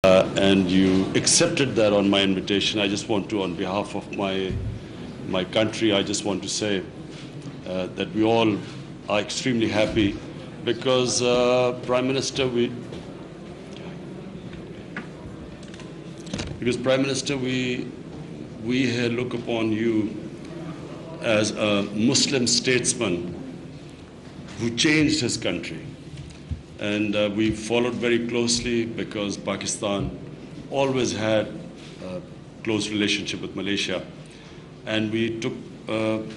and you accepted that on my invitation. I just want to, on behalf of my country, I just want to say that we all are extremely happy because Prime Minister, we here look upon you as a Muslim statesman who changed his country. And we followed very closely because Pakistan always had a close relationship with Malaysia. And we took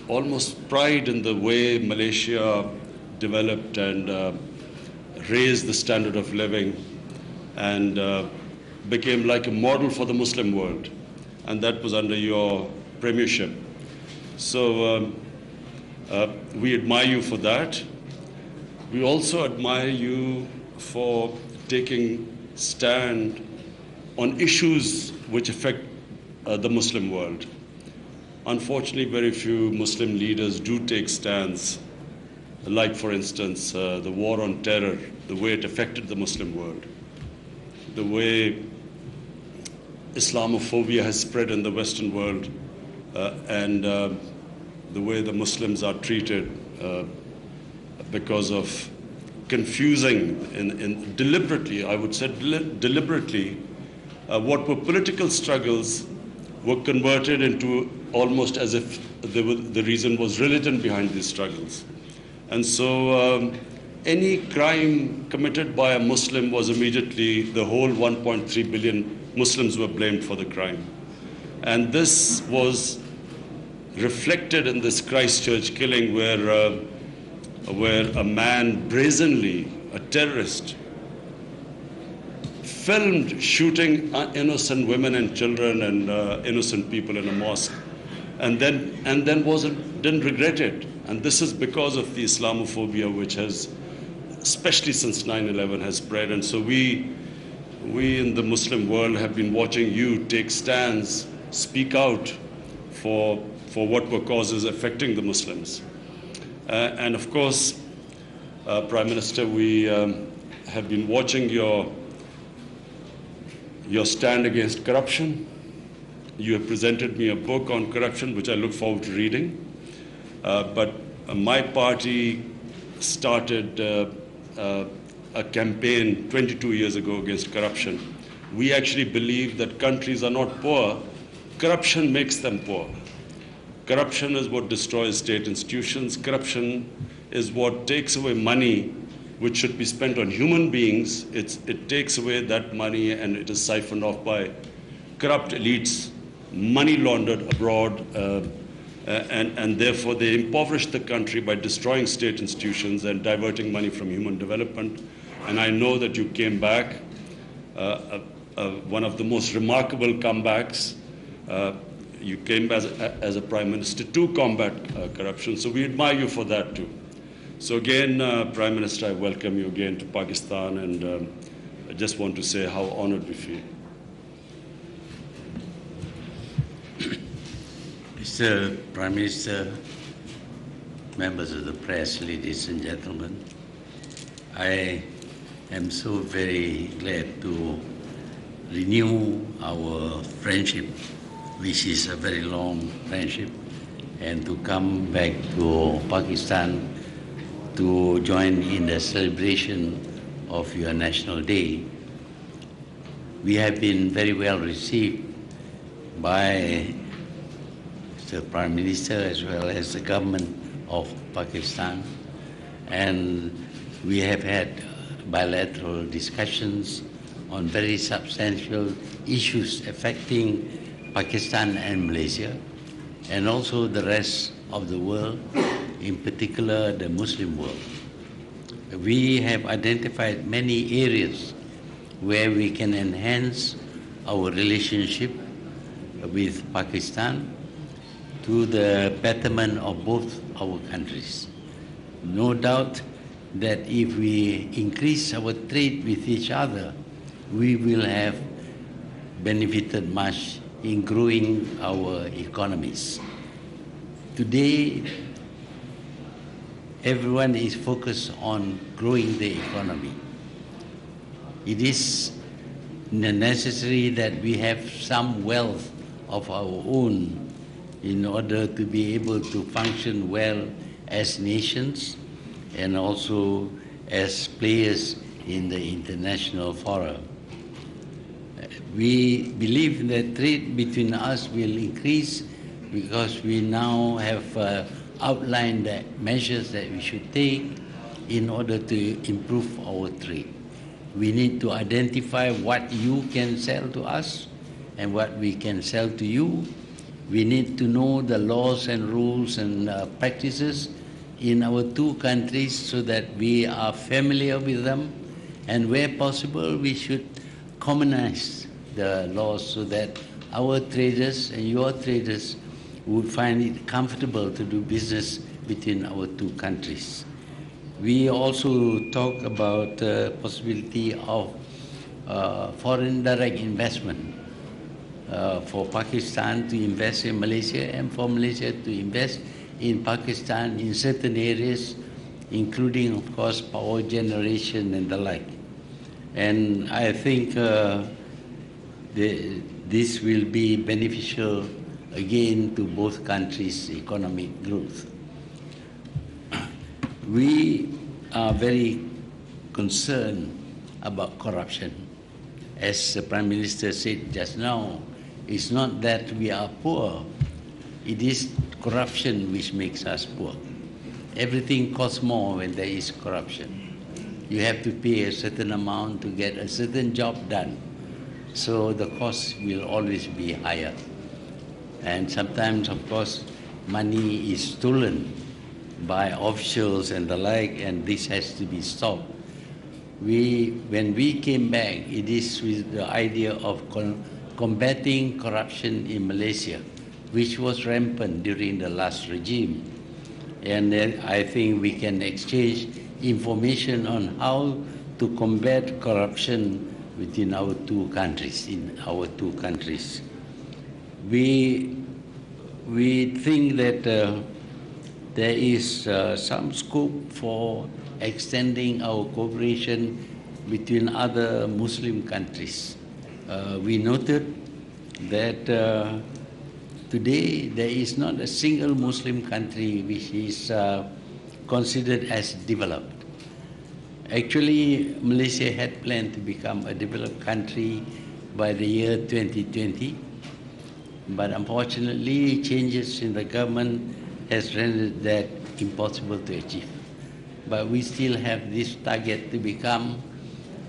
almost pride in the way Malaysia developed and raised the standard of living and became like a model for the Muslim world. And that was under your premiership. So we admire you for that. We also admire you for taking stand on issues which affect the Muslim world. Unfortunately, very few Muslim leaders do take stands, like, for instance, the war on terror, the way it affected the Muslim world, the way Islamophobia has spread in the Western world, and the way the Muslims are treated because of confusing deliberately, I would say deliberately, what were political struggles were converted into almost as if the reason was religion behind these struggles. And so any crime committed by a Muslim was immediately, the whole 1.3 billion Muslims were blamed for the crime. And this was reflected in this Christchurch killing where a man brazenly, a terrorist, filmed shooting innocent women and children and innocent people in a mosque, and then didn't regret it. And this is because of the Islamophobia which has, especially since 9/11, has spread. And so we in the Muslim world have been watching you take stands, speak out for what were causes affecting the Muslims. And of course, Prime Minister, we have been watching your stand against corruption. You have presented me a book on corruption, which I look forward to reading. But my party started a campaign 22 years ago against corruption. We actually believe that countries are not poor. Corruption makes them poor. Corruption is what destroys state institutions. Corruption is what takes away money which should be spent on human beings. It takes away that money and it is siphoned off by corrupt elites, money laundered abroad, and therefore they impoverish the country by destroying state institutions and diverting money from human development. And I know that you came back, one of the most remarkable comebacks. You came as a Prime Minister to combat corruption, so we admire you for that too. So again, Prime Minister, I welcome you again to Pakistan, and I just want to say how honored we feel. Mr. Prime Minister, members of the press, ladies and gentlemen, I am so very glad to renew our friendship, which is a very long friendship, and to come back to Pakistan to join in the celebration of your National Day. We have been very well received by the Prime Minister as well as the government of Pakistan, and we have had bilateral discussions on very substantial issues affecting Pakistan and Malaysia, and also the rest of the world, in particular the Muslim world. We have identified many areas where we can enhance our relationship with Pakistan to the betterment of both our countries. No doubt that if we increase our trade with each other, we will have benefited much in growing our economies. Today, everyone is focused on growing the economy. It is necessary that we have some wealth of our own in order to be able to function well as nations and also as players in the international forum. We believe that trade between us will increase because we now have outlined the measures that we should take in order to improve our trade. We need to identify what you can sell to us and what we can sell to you. We need to know the laws and rules and practices in our two countries so that we are familiar with them, and where possible we should commonize the laws so that our traders and your traders would find it comfortable to do business between our two countries. We also talk about the possibility of foreign direct investment for Pakistan to invest in Malaysia and for Malaysia to invest in Pakistan in certain areas, including, of course, power generation and the like. And I think this will be beneficial again to both countries' economic growth. We are very concerned about corruption. As the Prime Minister said just now, it's not that we are poor, it is corruption which makes us poor. Everything costs more when there is corruption. You have to pay a certain amount to get a certain job done, so the cost will always be higher. And sometimes, of course, money is stolen by officials and the like, and this has to be stopped. When we came back, it is with the idea of combating corruption in Malaysia, which was rampant during the last regime. And I think we can exchange information on how to combat corruption within our two countries, We think that there is some scope for extending our cooperation between other Muslim countries. We noted that today there is not a single Muslim country which is considered as developed. Actually, Malaysia had planned to become a developed country by the year 2020, but unfortunately changes in the government has rendered that impossible to achieve. But we still have this target to become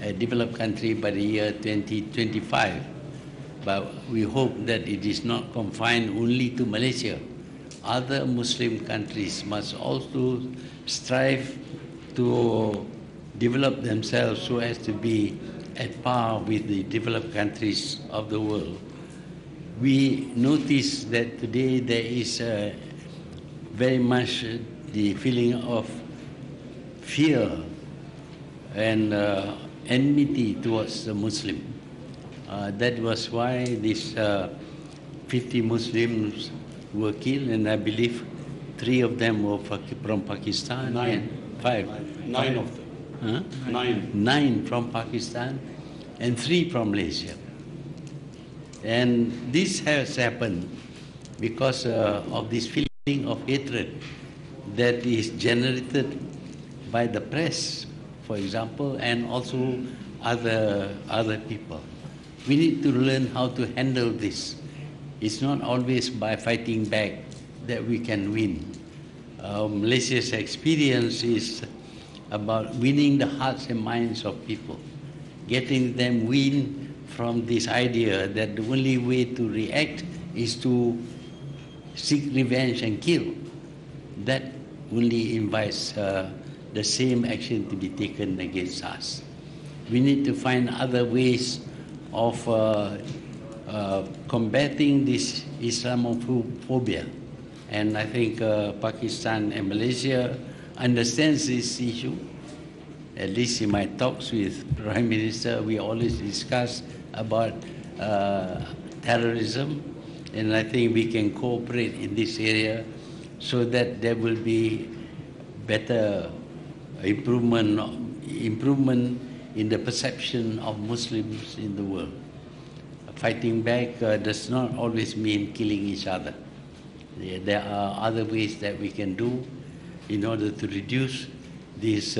a developed country by the year 2025. But we hope that it is not confined only to Malaysia. Other Muslim countries must also strive to develop themselves so as to be at par with the developed countries of the world. We notice that today there is very much the feeling of fear and enmity towards the Muslim. That was why these 50 Muslims were killed, and I believe 3 of them were from Pakistan. 9. And 5. 9 of them. Huh? 9. 9 from Pakistan and 3 from Malaysia. And this has happened because of this feeling of hatred that is generated by the press, for example, and also other people. We need to learn how to handle this. It's not always by fighting back that we can win. Malaysia's experience is about winning the hearts and minds of people, getting them win from this idea that the only way to react is to seek revenge and kill. That only invites the same action to be taken against us. We need to find other ways of combating this Islamophobia. And I think Pakistan and Malaysia understands this issue. At least in my talks with Prime Minister, we always discuss about terrorism, and I think we can cooperate in this area so that there will be better improvement in the perception of Muslims in the world. Fighting back does not always mean killing each other. There are other ways that we can do in order to reduce this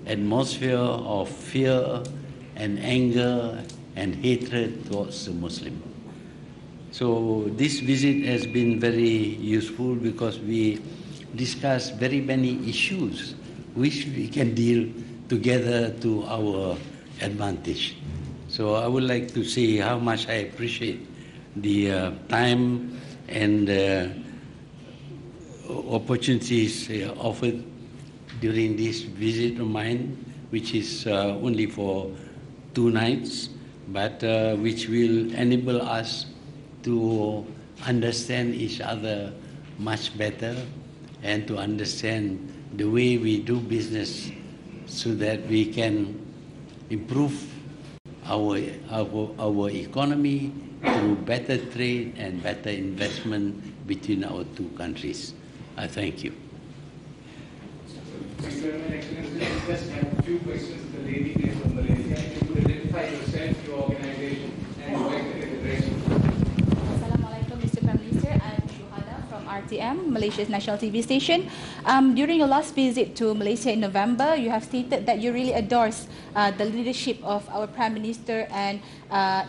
atmosphere of fear and anger and hatred towards the Muslim. So this visit has been very useful because we discussed very many issues which we can deal together to our advantage. So I would like to say how much I appreciate the time and opportunities offered during this visit of mine, which is only for 2 nights, but which will enable us to understand each other much better and to understand the way we do business so that we can improve our economy through better trade and better investment between our 2 countries. I thank you. Thank you very much, Excellency. I just have a few questions to the lady here from Malaysia. If you could identify yourself, your organization, and your address. Assalamualaikum, Mr. Prime Minister. I'm from RTM, Malaysia's national TV station. During your last visit to Malaysia in November, you have stated that you really endorse the leadership of our Prime Minister and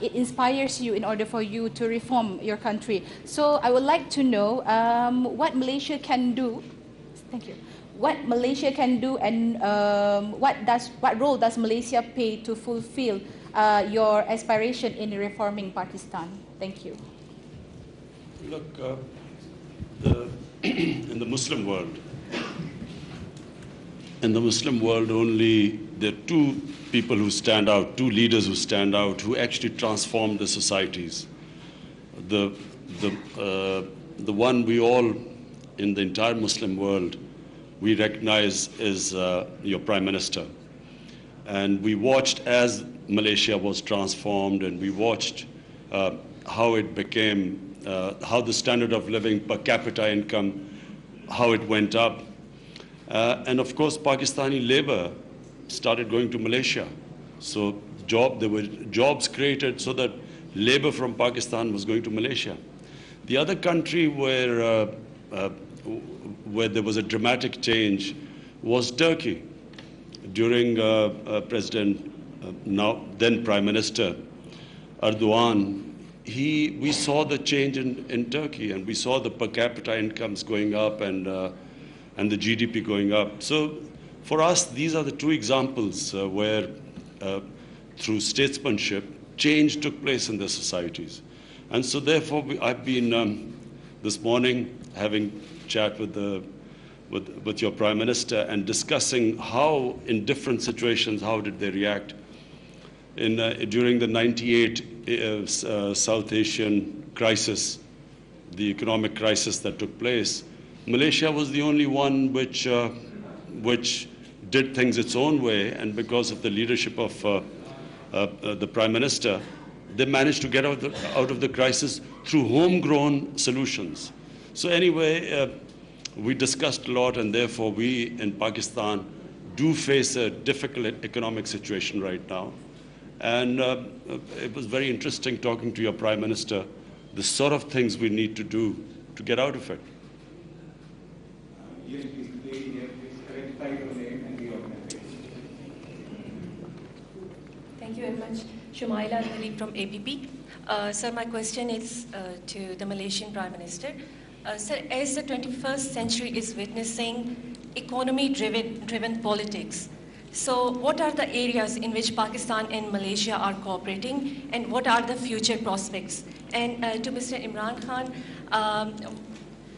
it inspires you in order for you to reform your country. So I would like to know what Malaysia can do. Thank you. What Malaysia can do and what role does Malaysia play to fulfill your aspiration in reforming Pakistan? Thank you. Look, in the Muslim world only there are 2 people who stand out, 2 leaders who stand out, who actually transform the societies. The one we all in the entire Muslim world we recognize is your Prime Minister. And we watched as Malaysia was transformed, and we watched how it became, how the standard of living per capita income, how it went up. And of course, Pakistani labor started going to Malaysia. So there were jobs created so that labor from Pakistan was going to Malaysia. The other country where there was a dramatic change was Turkey. During then Prime Minister Erdogan, we saw the change in Turkey, and we saw the per capita incomes going up and the GDP going up. So for us, these are the 2 examples where through statesmanship, change took place in the societies. And so therefore, I've been this morning having chat with your Prime Minister and discussing how in different situations, how did they react. During the 98 South Asian crisis, the economic crisis that took place, Malaysia was the only one which did things its own way, and because of the leadership of the Prime Minister, they managed to get out of the crisis through homegrown solutions. So anyway, we discussed a lot, and therefore we in Pakistan do face a difficult economic situation right now. And it was very interesting talking to your Prime Minister, the sort of things we need to do to get out of it. Yes, please, identify your name and the organization. Thank you very much. Shumaila Al from APP. Sir, my question is to the Malaysian Prime Minister. Sir, as the 21st century is witnessing economy-driven politics, so what are the areas in which Pakistan and Malaysia are cooperating, and what are the future prospects? And to Mr. Imran Khan,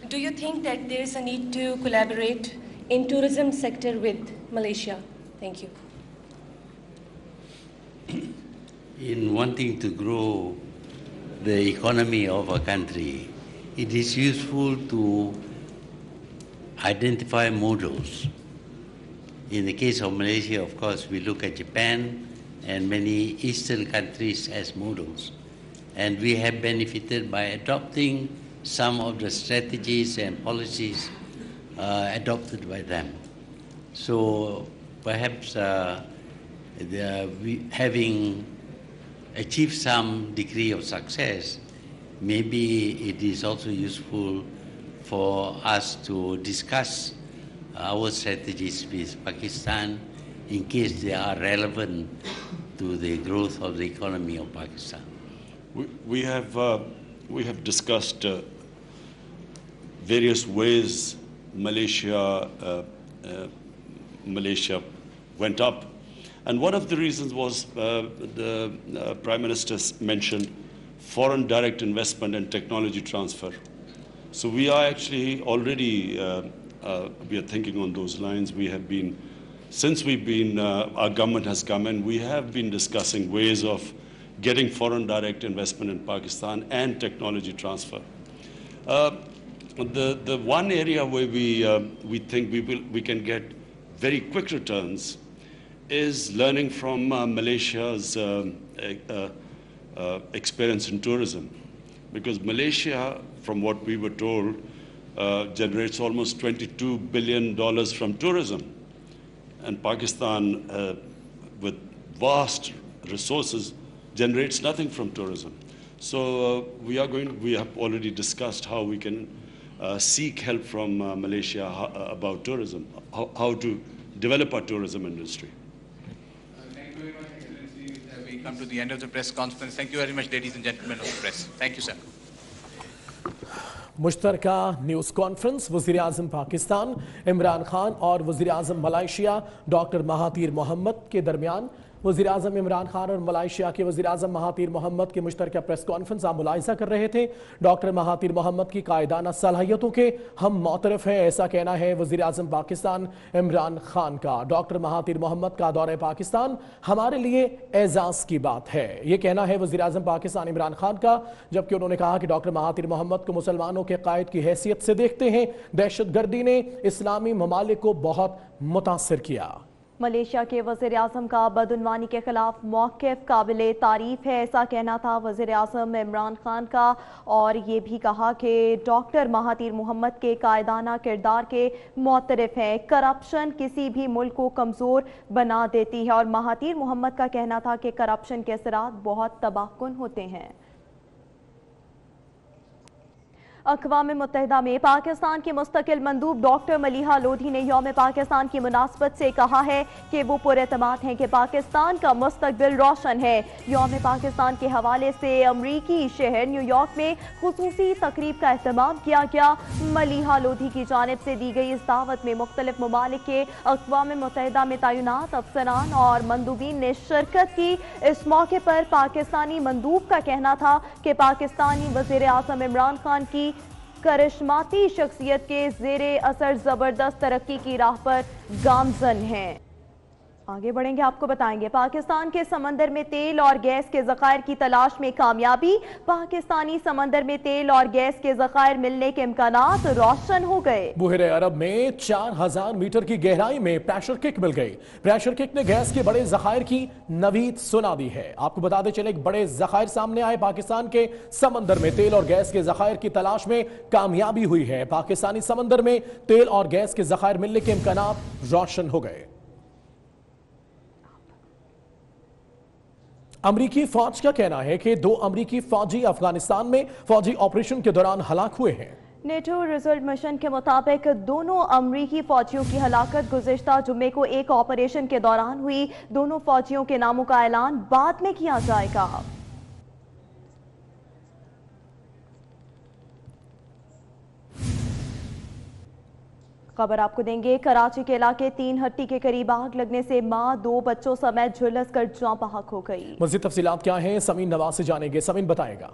do you think that there is a need to collaborate in tourism sector with Malaysia? Thank you. In wanting to grow the economy of a country, it is useful to identify models. In the case of Malaysia, of course, we look at Japan and many Eastern countries as models. And we have benefited by adopting some of the strategies and policies adopted by them. So perhaps having achieved some degree of success, maybe it is also useful for us to discuss our strategies with Pakistan in case they are relevant to the growth of the economy of Pakistan. We have discussed various ways Malaysia went up, and one of the reasons was the Prime Minister mentioned foreign direct investment and technology transfer. So we are actually already we are thinking on those lines. We have been, since our government has come in, we have been discussing ways of getting foreign direct investment in Pakistan and technology transfer. The one area where we think we can get very quick returns is learning from Malaysia's experience in tourism, because Malaysia, from what we were told, generates almost $22 billion from tourism, and Pakistan, with vast resources, generates nothing from tourism. So we have already discussed how we can seek help from Malaysia about tourism, how to develop our tourism industry. Thank you very much, Excellencies. We come to the end of the press conference. Thank you very much, ladies and gentlemen of the press. Thank you, sir. मुश्तरका news conference वज़ीर-ए-आज़म पाकिस्तान इमरान खान और वज़ीर-ए-आज़म Malaysia doctor Mahathir Mohammad के दरमियान वज़ीर-ए-आज़म इमरान खान और Malaysia के वज़ीर-ए-आज़म महातीर मोहम्मद के मुश्तरका प्रेस कॉन्फ्रेंस आप मुलाहिज़ा कर रहे थे। डॉक्टर महातीर मोहम्मद की कायदाना सलाहियतों के हम मोतरफ़ हैं, ऐसा कहना है वज़ीर-ए-आज़म पाकिस्तान इमरान खान का। डॉक्टर महातीर मोहम्मद का दौरे पाकिस्तान हमारे लिए एजाज़ की बात है, ये कहना है वज़ीर-ए-आज़म पाकिस्तान इमरान खान का, जबकि उन्होंने कहा कि डॉक्टर महातीर मोहम्मद को मुसलमानों के कायद की हैसियत से देखते हैं। दहशतगर्दी ने इस्लामी ममालिक को बहुत मुतासिर किया। मलेशिया के वज़ीर-ए-आज़म का बदउनवानी के खिलाफ मौक़िफ़ काबिले तारीफ़ है, ऐसा कहना था वज़ीर-ए-आज़म इमरान खान का, और ये भी कहा कि डॉक्टर महातीर मोहम्मद के कायदाना किरदार के मोतरफ़ हैं। करप्शन किसी भी मुल्क को कमज़ोर बना देती है, और महातीर मोहम्मद का कहना था कि करप्शन के असरात बहुत तबाहकुन होते हैं। अक़वाम मुत्तहिदा में पाकिस्तान के मुस्तकिल मंदूब डॉक्टर मलिहा लोधी ने यौम पाकिस्तान की मुनासबत से कहा है कि वो पुरएतमाद हैं कि पाकिस्तान का मुस्तकबिल रोशन है। यौम पाकिस्तान के हवाले से अमरीकी शहर न्यूयॉर्क में खुसूसी तकरीब का एहतमाम किया गया। मलिहा लोधी की जानिब से दी गई इस दावत में मुख्तलिफ ममालिक के अक़वाम मुत्तहिदा में तैनात अफसरान और मंदूबीन ने शिरकत की। इस मौके पर पाकिस्तानी मंदूब का कहना था कि पाकिस्तानी वज़ीर-ए-आज़म इमरान खान की करिश्माती शख्सियत के ज़ेरे असर ज़बरदस्त तरक्की की राह पर गामज़न हैं। आगे बढ़ेंगे, आपको बताएंगे पाकिस्तान के समंदर में तेल और गैस के ज़खायर की तलाश में कामयाबी। पाकिस्तानी समंदर में तेल और गैस के ज़खायर मिलने के इम्कानात रोशन हो गए। बुहरे अरब में 4000 मीटर की गहराई में प्रेशर किक मिल गई। प्रेशर किक ने गैस के बड़े ज़खायर की नवीद सुना दी है। आपको बताते चले बड़े ज़खायर सामने आए। पाकिस्तान के समंदर में तेल और गैस के ज़खायर की तलाश में कामयाबी हुई है। पाकिस्तानी समंदर में तेल और गैस के ज़खायर मिलने के इम्कानात रोशन हो गए। अमरीकी फौज का कहना है कि 2 अमरीकी फौजी अफगानिस्तान में फौजी ऑपरेशन के दौरान हलाक हुए हैं। नेटो रिजल्ट मिशन के मुताबिक दोनों अमरीकी फौजियों की हलाकत गुज़िश्ता जुम्मे को एक ऑपरेशन के दौरान हुई। दोनों फौजियों के नामों का ऐलान बाद में किया जाएगा। खबर आपको देंगे, कराची के इलाके 3 हट्टी के करीब आग लगने से मां 2 बच्चों समेत झुलस कर जाँ बहक हो गई। मज़ीद तफसीलात क्या हैं, समीन नवाज से जानेंगे। समीन बताएगा।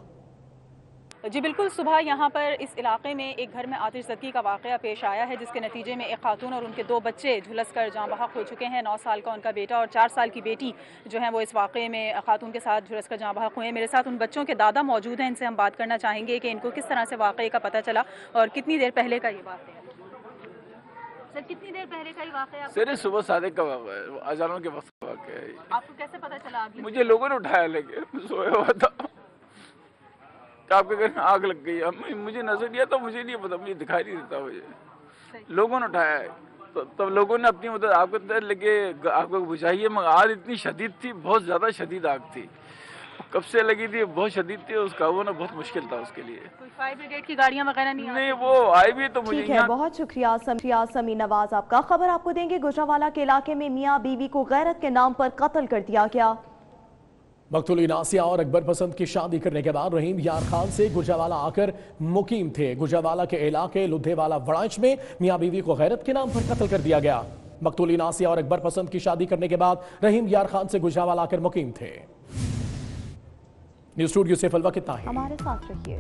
जी बिल्कुल, सुबह यहाँ पर इस इलाके में एक घर में आतिशज़दी का वाक़या पेश आया है, जिसके नतीजे में एक खातून और उनके 2 बच्चे झुलस कर जाँ बहक हो चुके हैं। 9 साल का उनका बेटा और 4 साल की बेटी जो है वो इस वाक़े में खातून के साथ झुलस कर जाँ बहक हुए हैं। मेरे साथ उन बच्चों के दादा मौजूद हैं, इनसे हम बात करना चाहेंगे कि इनको किस तरह से वाक़े का पता चला और कितनी देर पहले का ये वाक़या है। सर, कितनी देर पहले का ये वाक़या? सर, सुबह सादे का वाक़या है, अज़ानों के वक्त का वाक़या है। आपको कैसे पता चला आग? मुझे लोगों ने उठाया, लेके सोया हुआ था, आपके घर में आग लग गई। मुझे नजर नहीं आता, मुझे नहीं पता, मुझे दिखाई नहीं देता। मुझे लोगों ने उठाया है। तब लोगों ने अपनी मदद आपको लेके आपको बुझाई, मगर आग इतनी शदीद थी, बहुत ज़्यादा शदीद आग थी, कब से लगी थी, बहुत शदीद थी, उसका होना बहुत मुश्किल था उसके लिए। कोई फायर ब्रिगेड की गाड़ियां वगैरह नहीं वो आई भी तो मुझे ठीक है, बहुत शुक्रिया समी नवाज आपका। खबर आपको देंगे, गुजरावाला के इलाके में मियां बीवी को गैरत के नाम पर कत्ल कर दिया गया। मकतूल नासिया और अकबर पसंद की शादी करने के बाद रहीम यार खान से गुजरावाला आकर मुकीम थे। गुजरावाला के इलाके लुधेवाला वड़ाइच में मियां बीवी को गैरत के नाम पर कत्ल कर दिया गया। मकतूल नासिया और अकबर पसंद की शादी करने के बाद रहीम यार खान से गुजरावाला आकर मुकीम थे। न्यूज़ स्टूडियो से फलवा कितना है, हमारे साथ रहिए।